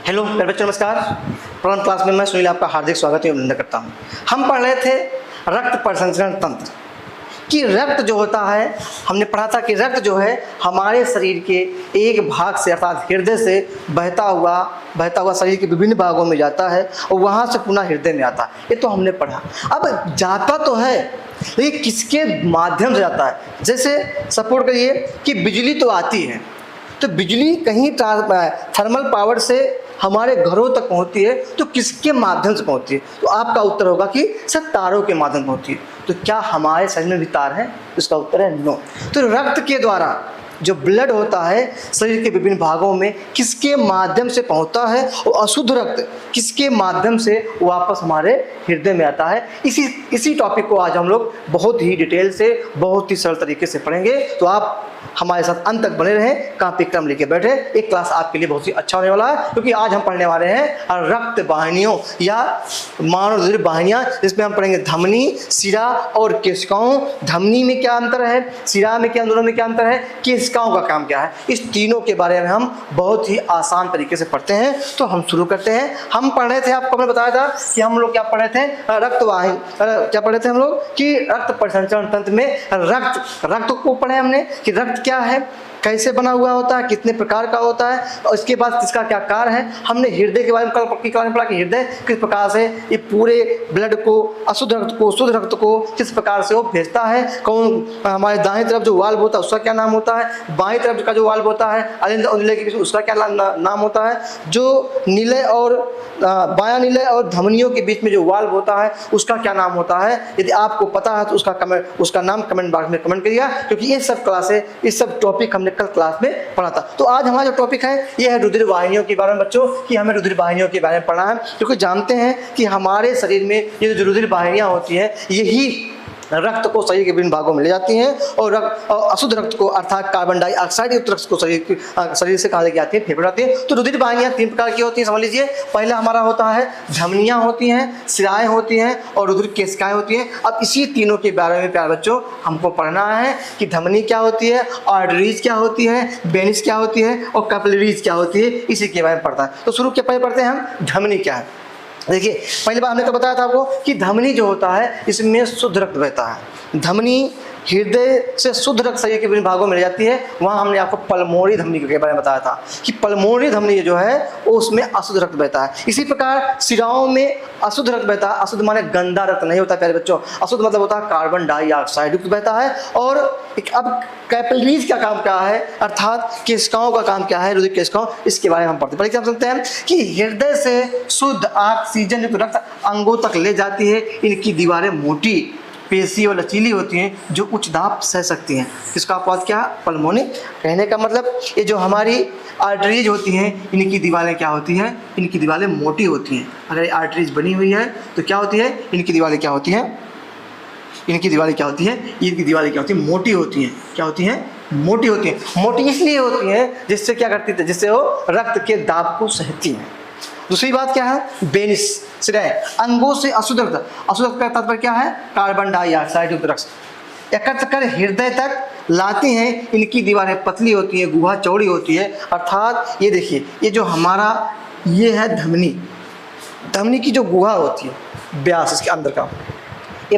Hello मेरे बच्चों, नमस्कार। पुरानी क्लास में मैं सुनील आपका हार्दिक स्वागत एवं अभिनंदन करता हूँ। हम पढ़ रहे थे रक्त परिसंचरण तंत्र कि रक्त जो होता है, हमने पढ़ा था कि रक्त जो है हमारे शरीर के एक भाग से अर्थात हृदय से बहता हुआ शरीर के विभिन्न भागों में जाता है और वहाँ से पुनः हृदय में आता है। ये तो हमने पढ़ा। अब जाता तो है, लेकिन किसके माध्यम से जाता है? जैसे सपोर्ट करिए कि बिजली तो आती है, तो बिजली कहीं थर्मल पावर से हमारे घरों तक पहुंचती है, तो किसके माध्यम से पहुंचती है? तो आपका उत्तर होगा कि सर तारों के माध्यम से पहुंचती है। तो क्या हमारे शरीर में भी तार है? इसका उत्तर है नो। तो रक्त के द्वारा जो ब्लड होता है शरीर के विभिन्न भागों में किसके माध्यम से पहुंचता है, और अशुद्ध रक्त किसके माध्यम से वापस हमारे हृदय में आता है? इसी टॉपिक को आज हम लोग बहुत ही डिटेल से, बहुत ही सरल तरीके से पढ़ेंगे। तो आप हमारे साथ अंत तक बने रहें, कॉपी कलम लेके बैठे। एक क्लास आपके लिए बहुत ही अच्छा होने वाला है, क्योंकि आज हम पढ़ने वाले हैं रक्त वाहिनियों या मानव रुधिर वाहिनियां, जिसमें हम पढ़ेंगे धमनी, शिरा और केशिकाओं। धमनी में क्या अंतर है, शिरा में क्या, दोनों में क्या अंतर है, केशिकाओं का काम क्या है, इस तीनों के बारे में हम बहुत ही आसान तरीके से पढ़ते हैं। तो हम शुरू करते हैं। हम पढ़ रहे थे, आपको हमने बताया था कि हम लोग क्या पढ़ रहे थे, रक्त वाहिनी क्या पढ़ रहे थे हम लोग कि रक्त परिसंचरण तंत्र में रक्त को पढ़े हमने कि रक्त क्या है, कैसे बना हुआ होता है, कितने प्रकार का होता है, और इसके बाद किसका क्या कार्य है। हमने हृदय के बारे में कल की क्लास में पढ़ा कि हृदय किस प्रकार से ये पूरे ब्लड को, अशुद्ध रक्त को, शुद्ध रक्त को किस प्रकार से वो भेजता है। कौन हमारे दाहिनी तरफ जो वाल्व होता है उसका क्या नाम होता है, बाईं तरफ का जो वाल्व होता है अलिंद और नीले के बीच उसका क्या नाम होता है, जो नीले और बायां नीले और धमनियों के बीच में जो वाल्व होता है उसका क्या नाम होता है। यदि आपको पता है तो उसका नाम कमेंट बॉक्स में कमेंट करिएगा, क्योंकि ये सब क्लासें, ये सब टॉपिक हमने कल क्लास में पढ़ा था। तो आज हमारा जो टॉपिक है ये है रुधिर वाहिनियों के बारे में बच्चों, कि हमें रुधिर वाहिनियों के बारे में पढ़ना है, क्योंकि जानते हैं कि हमारे शरीर में ये जो रुधिर वाहिनियां होती हैं यही रक्त को शरीर के विभिन्न भागों में ले जाती हैं, और अशुद्ध रक्त को अर्थात कार्बन डाइऑक्साइड युक्त रक्त को शरीर से कहाँ लेके आती है, फेफड़े आती है। तो रुधिर वाहिनियां तीन प्रकार की होती हैं, समझ लीजिए। पहला हमारा होता है धमनियां होती हैं, शिराएं होती हैं और रुधिर केशिकाएं होती हैं। अब इसी तीनों के बारे में प्यारे बच्चों हमको पढ़ना है कि धमनी क्या होती है, आर्टरीज क्या होती है, वेनिस क्या होती है और कैपिलरीज क्या होती है, इसी के बारे में पढ़ता है। तो शुरू के पहले पढ़ते हैं हम धमनी क्या है। देखिए, पहली बार हमने तो बताया था आपको कि धमनी जो होता है इसमें शुद्ध रक्त बहता है। धमनी हृदय से शुद्ध रक्त शरीर के विभिन्न भागों में ले जाती है। वहाँ हमने आपको पल्मोनरी धमनी के बारे में बताया था कि पल्मोनरी धमनी जो है वो उसमें अशुद्ध रक्त बहता है। इसी प्रकार शिराओं में अशुद्ध रक्त बहता है। अशुद्ध माने गंदा रक्त नहीं होता प्यारे बच्चों, अशुद्ध मतलब होता है कार्बन डाइऑक्साइड युक्त बहता है। और अब कैपिलरीज का काम क्या है, अर्थात केशिकाओं का काम क्या है, रुधिर केशिकाओं, इसके बारे में हम पढ़ते हैं। समझते हैं कि हृदय से शुद्ध ऑक्सीजन युक्त रक्त अंगों तक ले जाती है। इनकी दीवारें मोटी, पेशी और लचीली होती हैं, जो उच्च दाब सह सकती हैं। इसका अपवाद क्या, पल्मोनी। कहने का मतलब ये जो हमारी आर्टरीज होती हैं इनकी दीवारें क्या होती हैं, इनकी दीवारें मोटी होती हैं। अगर आर्टरीज बनी हुई है तो क्या होती है, इनकी दीवारें क्या होती हैं, इनकी दीवारें क्या होती हैं, इनकी दीवारें क्या होती हैं, मोटी होती हैं। क्या होती हैं, मोटी होती हैं। मोटी इसलिए होती हैं जिससे क्या करती है, जिससे वो रक्त के दाब को सहती हैं। दूसरी बात क्या है, वेनिस, शिराएं, अंगों से अशुद्ध रक्त, अशुद्ध रक्त का तात्पर्य क्या है, कार्बन डाइऑक्साइड युक्त रक्त एकत्र कर हृदय तक लाती हैं। इनकी दीवारें पतली होती हैं, गुहा चौड़ी होती है। अर्थात ये देखिए, ये जो हमारा ये है धमनी, धमनी की जो गुहा होती है, व्यास इसके अंदर का ये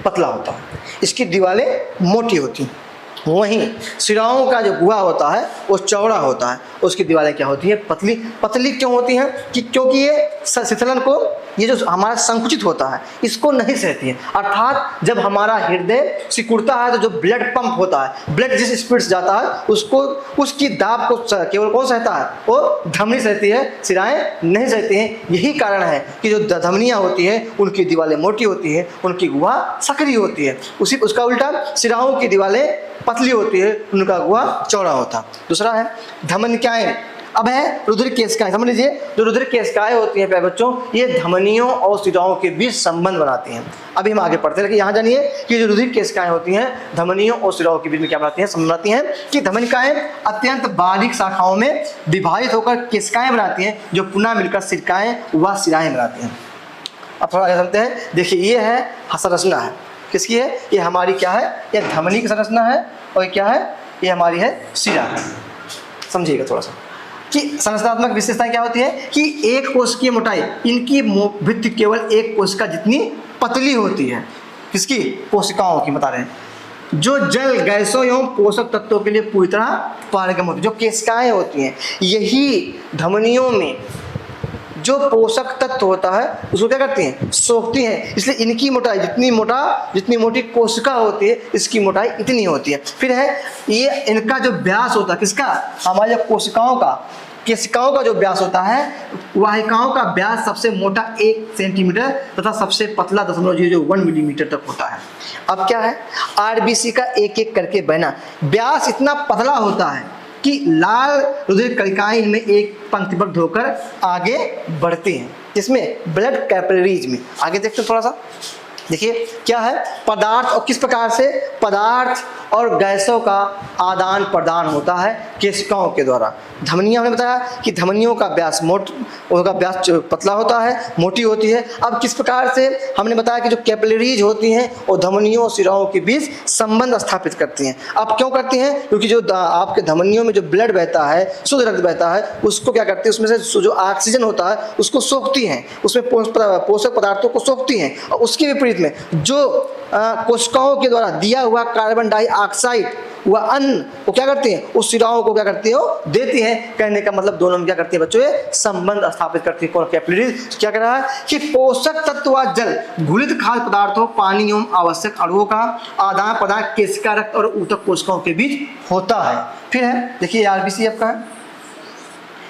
पतला होता है, इसकी दीवारें मोटी होती हैं। वहीं शिराओं का जो गुहा होता है वो चौड़ा होता है, उसकी दीवारें क्या होती है, पतली। पतली क्यों होती हैं कि क्योंकि ये शिथिलन को, ये जो हमारा संकुचित होता है इसको नहीं सहती है। अर्थात जब हमारा हृदय सिकुड़ता है तो जो ब्लड पंप होता है, ब्लड जिस स्पीड से जाता है उसको, उसकी दाब को केवल कौन सहता है, वो धमनी सहती है, शिराएं नहीं सहती हैं। यही कारण है कि जो धमनियाँ होती हैं उनकी दीवारें मोटी होती है, उनकी गुहा सक्रिय होती है। उसका उल्टा शिराओं की दीवारें पतली होती है, उनका गुहा चौड़ा होता है। दूसरा है धमनिकाएं। अब है रुधिर केशिकाएं। समझ लीजिए, जो रुधिर केशिकाएं होती हैं प्यारे बच्चों, ये धमनियों और शिराओं के बीच संबंध बनाती हैं। अभी हम आगे पढ़ते हैं, लेकिन यहाँ जानिए कि जो रुधिर केशिकाएं होती हैं धमनियों और शिराओं के बीच में क्या बनाती हैं, संबंध बनाती हैं। कि धमनिकाएं अत्यंत बारीक शाखाओं में विभाजित होकर केशिकाएं बनाती हैं, जो पुनः मिलकर शिराएं व शिराएं बनाती हैं। अब थोड़ा आगे चलते हैं। देखिए, ये है संरचना है, किसकी है, ये हमारी क्या है, ये धमनी की संरचना है, और क्या है, ये हमारी है शिरा है। समझिएगा थोड़ा सा। कि संरचनात्मक विशेषताएं क्या होती है कि एक कोशिकीय मोटाई, इनकी भित्ति केवल एक कोशिका जितनी पतली होती है। किसकी? कोशिकाओं की बता रहे हैं। जो जल गैसों एवं पोषक तत्वों के लिए पूरी तरह पारगम होती है। जो केशिकाएं होती हैं यही धमनियों में जो पोषक तत्व होता है उसको क्या करती हैं? सोखती हैं। इसलिए इनकी मोटाई जितनी मोटी कोशिका होती है इसकी मोटाई इतनी होती है। फिर है ये इनका जो व्यास होता है, किसका? हमारे केशिकाओं का जो व्यास होता है, वाहिकाओं का व्यास सबसे मोटा 1 सेंटीमीटर तथा सबसे पतला 0.01 मिलीमीटर तक होता है। अब क्या है? आरबीसी का एक एक करके बहना। व्यास इतना पतला होता है कि लाल रुधिर कणिकाएं इनमें एक पंक्तिबद्ध होकर आगे बढ़ती हैं। इसमें ब्लड कैपिलरीज में आगे देखते हैं थोड़ा सा। देखिए क्या है? पदार्थ और किस प्रकार से पदार्थ और गैसों का आदान प्रदान होता है केशिकाओं के द्वारा। धमनियां हमने बताया कि धमनियों का व्यास उनका व्यास पतला होता है, मोटी होती है। अब किस प्रकार से हमने बताया कि जो कैपिलरीज होती हैं वो धमनियों और सिराओं के बीच संबंध स्थापित करती हैं। अब क्यों करती हैं? क्योंकि जो आपके धमनियों में जो ब्लड बहता है, शुद्ध रक्त बहता है, उसको क्या करती है? उसमें से जो ऑक्सीजन होता है उसको सोखती हैं, उसमें पोषक पदार्थों को सोखती हैं। और उसके विपरीत में जो कोशिकाओं के द्वारा दिया हुआ कार्बन डाइऑक्साइड वह अन्न वो क्या करती हैं? उस सिराओं को क्या करती है? वो देती हैं। कहने का मतलब दोनों में क्या करती है बच्चों? ये संबंध स्थापित करती है। कौन? कैपिलरीज। क्या कर रहा है कि पोषक तत्व व जल, घुलित खाद्य पदार्थों, पानी एवं आवश्यक अणुओं का आदान प्रदान केशिका रक्त और ऊतक कोशिकाओं के बीच होता है। फिर है देखिए आरबीसी आपका है।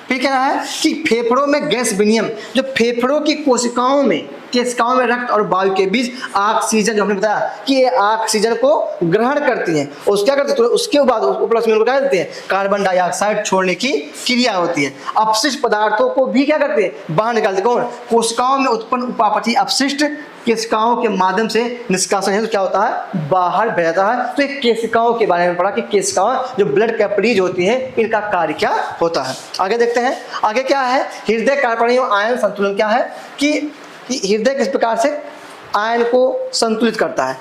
फिर क्या है कि फेफड़ों में गैस विनिमय, जो फेफड़ों की कोशिकाओं में में रक्त और वायु के बीच ऑक्सीजन, जो हमने बताया कि ये ऑक्सीजन को ग्रहण करती हैं और उसको क्या करती है? तो उसके बाद प्लस में क्या करते हैं? कार्बन डाइऑक्साइड छोड़ने की क्रिया होती है। अपशिष्ट पदार्थों को भी क्या करते हैं? बाहर निकालते। कौन? कोशिकाओं में उत्पन्न उपापचयी अपशिष्ट केशिकाओं के माध्यम से निष्कासन है तो क्या होता है? बाहर बह जाता है। तो एक केशिकाओं के बारे में पढ़ा कि केशिकाएं जो ब्लड कैपिलरीज होती हैं इनका कार्य क्या होता है। आगे देखते हैं। आगे क्या है? हृदय कार्बन आयन संतुलन क्या है कि हृदय किस प्रकार से आयन को संतुलित करता है।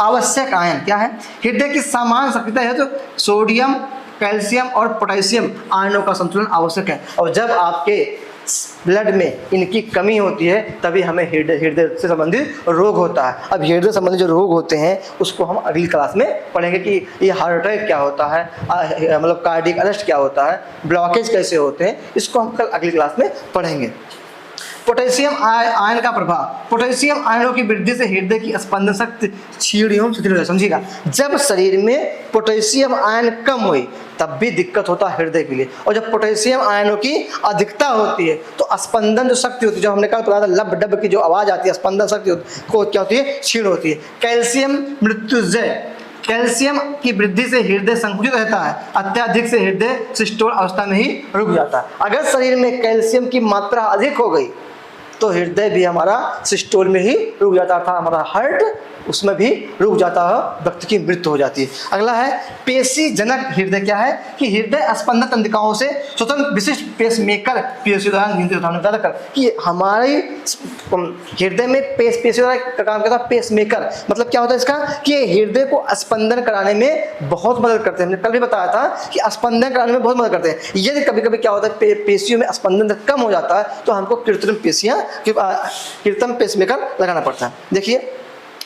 आवश्यक आयन क्या है? हृदय की समान सक्रियता है तो सोडियम, कैल्शियम और पोटेशियम आयनों का संतुलन आवश्यक है। और जब आपके ब्लड में इनकी कमी होती है तभी हमें हृदय से संबंधित रोग होता है। अब हृदय संबंधित जो रोग होते हैं उसको हम अगली क्लास में पढ़ेंगे कि ये हार्ट अटैक क्या होता है, मतलब कार्डियक अरेस्ट क्या होता है, ब्लॉकेज कैसे होते हैं, इसको हम कल अगली क्लास में पढ़ेंगे। पोटेशियम आयन का प्रभाव। पोटेशियम आयनों की वृद्धि से हृदय की स्पंदन शक्ति क्षीण एवं शिथिल हो जाए। समझिएगा, जब शरीर में पोटेशियम आयन कम हुई तब भी दिक्कत होता है हृदय के लिए, और जब पोटेशियम आयनों की अधिकता होती है तो स्पंदन जो शक्ति होती है, जो हमने कल पढ़ा था लब डब की जो आवाज आती है, स्पंदन शक्ति को क्या होती है? क्षीण होती है। कैल्शियम मृत्युजय। कैल्शियम की वृद्धि से हृदय संकुचित रहता है, अत्याधिक से हृदय सिस्टोल अवस्था में ही रुक जाता है। अगर शरीर में कैल्शियम की मात्रा अधिक हो गई तो हृदय भी हमारा सिस्टोल में ही रुक जाता था, हमारा हार्ट उसमें भी रुक जाता है, व्यक्ति की मृत्यु हो जाती है। अगला है पेशी जनक हृदय। क्या है कि हृदय स्पंदन तंत्रिकाओं से स्वतंत्र विशिष्ट पेसमेकर पेशी द्वारा नियंत्रित होता है। कि हमारे हृदय में पेशी द्वारा का काम करता है पेसमेकर। मतलब क्या होता है इसका कि हृदय को स्पंदन कराने में बहुत मदद करते हैं। हमने कल भी बताया था कि स्पंदन कराने में बहुत मदद करते हैं। यदि कभी कभी क्या होता है पेशियों में स्पंदन कम हो जाता है तो हमको कृत्रिम पेसमेकर लगाना पड़ता है। देखिए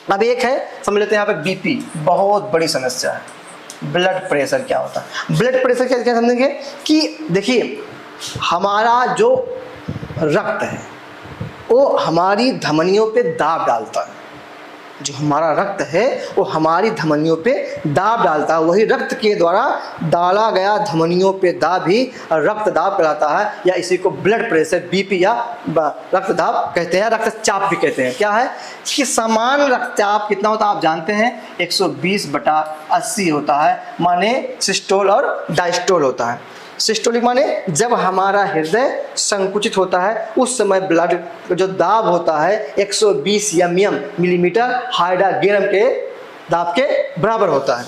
अब एक है, समझ लेते हैं यहाँ पे बीपी, बहुत बड़ी समस्या है। ब्लड प्रेशर क्या होता है? ब्लड प्रेशर क्या समझेंगे कि देखिए हमारा जो रक्त है वो हमारी धमनियों पे दाब डालता है। जो हमारा रक्त है वो हमारी धमनियों पे दाब डालता है। वही रक्त के द्वारा डाला गया धमनियों पे दाब ही रक्त दाब कहलाता है, या इसी को ब्लड प्रेशर बीपी या रक्त दाब कहते हैं, रक्तचाप भी कहते हैं। क्या है कि समान रक्तचाप कितना होता है आप जानते हैं? 120/80 होता है, माने सिस्टोल और डायस्टोल होता है। सिस्टोलिक माने जब हमारा हृदय संकुचित होता है उस समय ब्लड जो दाब होता है 120 मिलीमीटर हाइड्रोग्राम के दाब के बराबर होता है।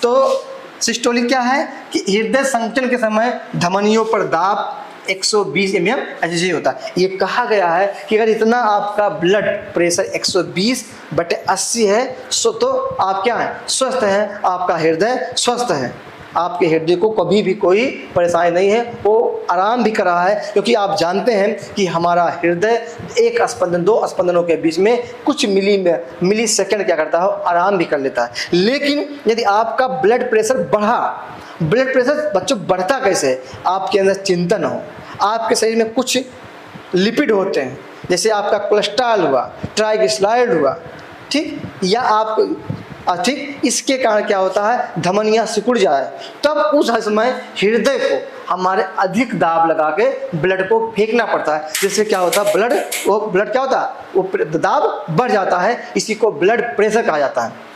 तो सिस्टोलिक क्या है कि हृदय संकुचन के समय धमनियों पर दाब 120 mm होता है। ये कहा गया है कि अगर इतना आपका ब्लड प्रेशर 120/80 है तो आप क्या हैं? स्वस्थ हैं, आपका हृदय स्वस्थ है। आपके हृदय को कभी भी कोई परेशानी नहीं है, वो आराम भी कर रहा है, क्योंकि आप जानते हैं कि हमारा हृदय एक स्पंदन दो स्पंदनों के बीच में कुछ मिली सेकंड क्या करता है, आराम भी कर लेता है। लेकिन यदि आपका ब्लड प्रेशर बढ़ा, ब्लड प्रेशर बच्चों बढ़ता कैसे, आपके अंदर चिंतन हो, आपके शरीर में कुछ लिपिड होते हैं, जैसे आपका कोलेस्ट्रॉल हुआ, ट्राइग्लिसराइड हुआ, ठीक, या आप ठीक, इसके कारण क्या होता है, धमनियाँ सिकुड़ जाए, तब उस समय हृदय को हमारे अधिक दाब लगा के ब्लड को फेंकना पड़ता है, जिससे क्या होता है, ब्लड क्या होता है, वो दाब बढ़ जाता है, इसी को ब्लड प्रेशर कहा जाता है।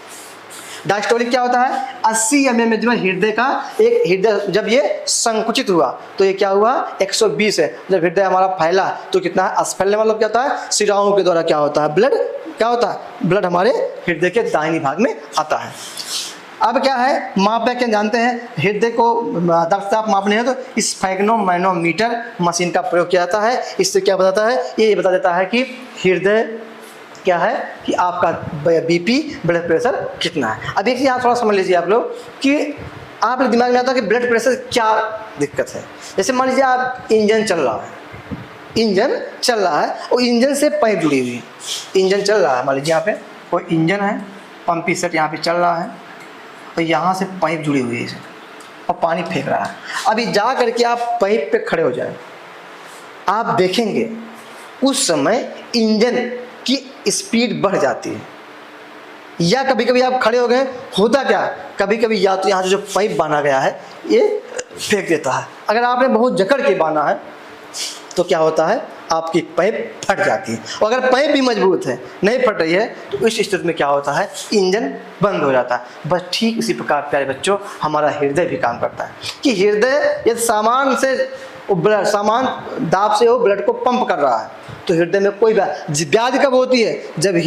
डायस्टोलिक क्या होता है, 80 mm में हृदय का एक हृदय जब ये संकुचित हुआ तो ये क्या हुआ, 120 है। जब हृदय हमारा फैला तो कितना है, फैलने वाला क्या होता है, शिराओं के द्वारा क्या होता है, ब्लड क्या होता है, ब्लड हमारे हृदय के दाहिनी भाग में आता है। अब क्या है, मापे क्या जानते हैं, हृदय को रक्तचाप मापने है तो स्फेग्नोमैनोमीटर मशीन का प्रयोग किया जाता है। इससे क्या बताता है, ये बता देता है कि हृदय क्या है, कि आपका बीपी ब्लड प्रेशर कितना है। अब एक चीज़ यहाँ थोड़ा समझ लीजिए आप लोग कि आप दिमाग में आता है कि ब्लड प्रेशर क्या दिक्कत है। जैसे मान लीजिए आप इंजन चल रहा है, इंजन चल रहा है और इंजन से पाइप जुड़ी हुई है, इंजन चल रहा है, मान लीजिए यहाँ पे कोई इंजन है, पंपी सेट यहाँ पे चल रहा है और यहाँ से पाइप जुड़ी हुई है इसे और पानी फेंक रहा है। अभी जा करके आप पाइप पे खड़े हो जाए, आप देखेंगे उस समय इंजन की स्पीड बढ़ जाती है, या कभी कभी आप खड़े हो गए, होता क्या, कभी कभी या तो यहाँ से जो पाइप बांधा गया है ये फेंक देता है। अगर आपने बहुत जकड़ के बांधा है तो क्या होता है, आपकी पाइप फट जाती है, और अगर पाइप भी मजबूत है, नहीं फट रही है, तो इस स्थिति में क्या होता है, इंजन बंद हो जाता है। बस ठीक इसी प्रकार प्यारे बच्चों हमारा हृदय भी काम करता है कि हृदय यदि सामान दाब से वो ब्लड को पंप कर रहा है तो हृदय में कोई व्याधि कब होती है, जब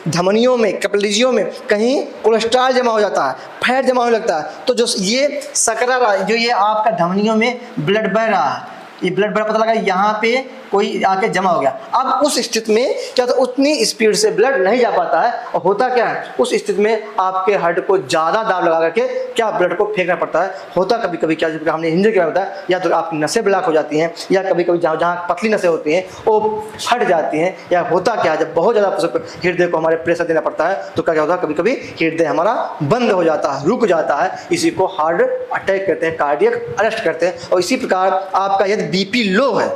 धमनियों में, कैपिलरीज़ में कहीं कोलेस्ट्रॉल जमा हो जाता है, फैट जमा होने लगता है, तो जो ये सकरा रहा है, जो ये आपका धमनियों में ब्लड बह रहा है, ये ब्लड बड़ा पता लगा यहाँ पे कोई आके जमा हो गया। अब उस स्थिति में क्या होता है, उतनी स्पीड से ब्लड नहीं जा पाता है, और होता क्या है, उस स्थिति में आपके हार्ट को ज़्यादा दाब लगा करके क्या ब्लड को फेंकना पड़ता है। होता कभी कभी क्या, जब हमने इंजन क्या होता है, या तो आपकी नसें ब्लॉक हो जाती हैं, या कभी कभी जहाँ पतली नसें होती हैं वो फट जाती हैं, या होता क्या है, जब बहुत ज़्यादा हृदय को हमारे प्रेशर देना पड़ता है तो क्या होता है, कभी कभी हृदय हमारा बंद हो जाता है, रुक जाता है, इसी को हार्ट अटैक कहते हैं, कार्डियक अरेस्ट करते हैं। और इसी प्रकार आपका यदि बीपी लो है,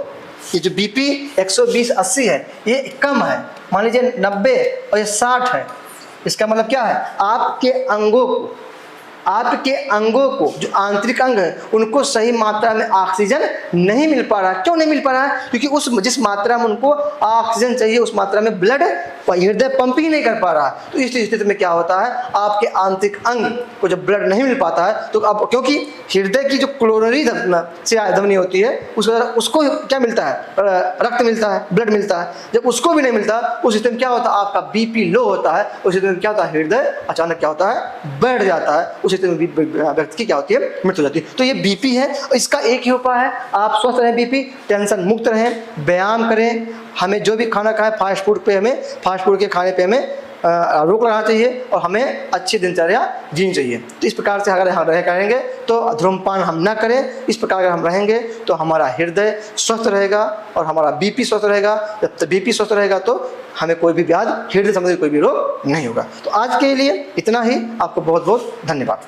ये जो बीपी 120/80 है, ये कम है, मान लीजिए 90 और ये 60 है, इसका मतलब क्या है, आपके अंगों को जो आंतरिक अंग है उनको सही मात्रा में ऑक्सीजन नहीं मिल पा रहा है। क्यों नहीं मिल पा रहा है, क्योंकि जिस मात्रा में उनको ऑक्सीजन चाहिए उस मात्रा में ब्लड हृदय पंप ही नहीं कर पा रहा है। तो इस स्थिति में क्या होता है, आपके आंतरिक अंग को जब ब्लड नहीं मिल पाता है तो अब क्योंकि हृदय की जो क्लोनरी धमनी होती है उसको क्या मिलता है, रक्त मिलता है, ब्लड मिलता है, जब उसको भी नहीं मिलता उस स्थिति में क्या होता है, आपका बीपी लो होता है, उस स्थिति में क्या होता है, हृदय अचानक क्या होता है, बढ़ जाता है, उस स्थिति में व्यक्ति की क्या होती है, मृत्यु हो जाती है। तो ये बीपी है, इसका एक ही उपाय है, आप स्वस्थ रहें, बीपी टेंशन मुक्त रहें, व्यायाम करें, हमें जो भी खाना खाएं फास्ट फूड के खाने पे हमें रोक लगाना चाहिए, और हमें अच्छी दिनचर्या जीनी चाहिए। तो इस प्रकार से अगर हम करेंगे तो धूम्रपान हम ना करें, इस प्रकार अगर हम रहेंगे तो हमारा हृदय स्वस्थ रहेगा और हमारा बीपी स्वस्थ रहेगा। जब बीपी स्वस्थ रहेगा तो हमें कोई भी व्याधि, हृदय संबंधी कोई भी रोग नहीं होगा। तो आज के लिए इतना ही, आपको बहुत बहुत धन्यवाद।